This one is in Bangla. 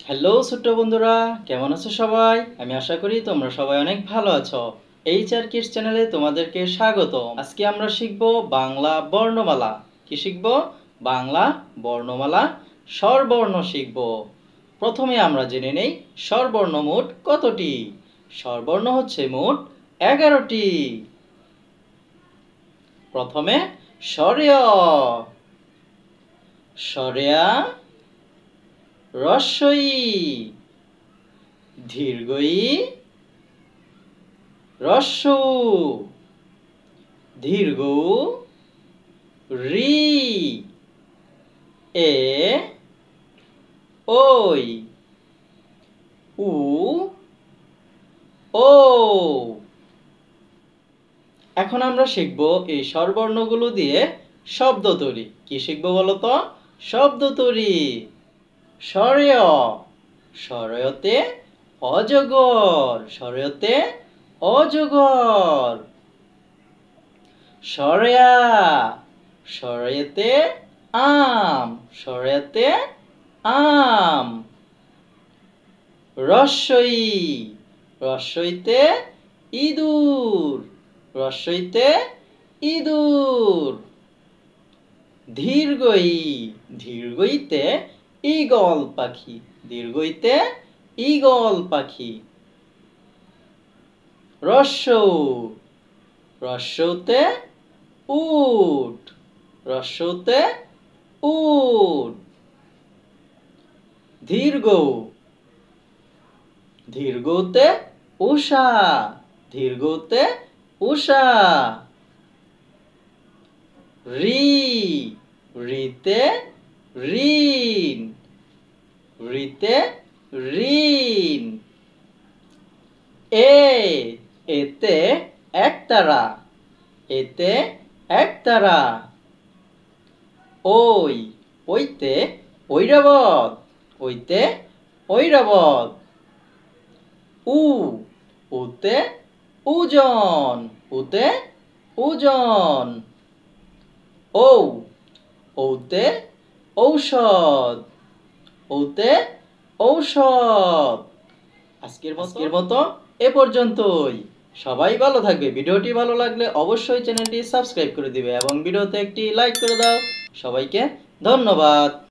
হ্যালো ছোট্ট বন্ধুরা, কেমন আছো সবাই? আমি আশা করি তোমরা সবাই অনেক ভালো আছো। HR কিডস চ্যানেলে তোমাদেরকে স্বাগত। আজকে আমরা শিখব বাংলা বর্ণমালা। কি শিখব? বাংলা বর্ণমালা, স্বরবর্ণ শিখব। প্রথমে আমরা জেনে নেই স্বরবর্ণ মোট কতটি। স্বরবর্ণ হচ্ছে মোট 11টি। প্রথমে স্বরেয়, স্বরেয়া, রস্বই, দীর্ঘই, রস্যু, দীর্ঘ, রি, এ, ওই, উ, ও। এখন আমরা শিখব এই স্বরবর্ণগুলো দিয়ে শব্দ তৈরি। কি শিখব বলো তো? শব্দ তৈরি। স্বরেয়, স্বরেয়তে অজগর, স্বরেয়তে অজগর। স্বরেয়া, স্বরেয়াতে আম, স্বরেয়াতে আম। রস্বই, রস্বইতে ইঁদুর, রস্বইতে ইঁদুর। দীর্ঘই, দীর্ঘইতে ঈগল পাখি, দীর্ঘইতে ঈগল পাখি। রস্যৌ, রস্যৌতে উট, রস্যৌতে উট। দীর্ঘ, দীর্ঘতে উষা, দীর্ঘতে উষা। রি, রিতে ঋণ, রিতে ঋণ। এ, এতে একতারা, এতে একতারা। ওই, ওইতে ঐরাবত, ওইতে ঐরাবত। উ, উতে ওজন, উতে ওজন। ঔ, ঔতে ঔষধ, ঔতে ঔষধ। আজকের মতো এ পর্যন্তই। সবাই ভালো থাকবে। ভিডিওটি ভালো লাগলে অবশ্যই চ্যানেলটি সাবস্ক্রাইব করে দিবে এবং ভিডিওতে একটি লাইক করে দাও। সবাইকে ধন্যবাদ।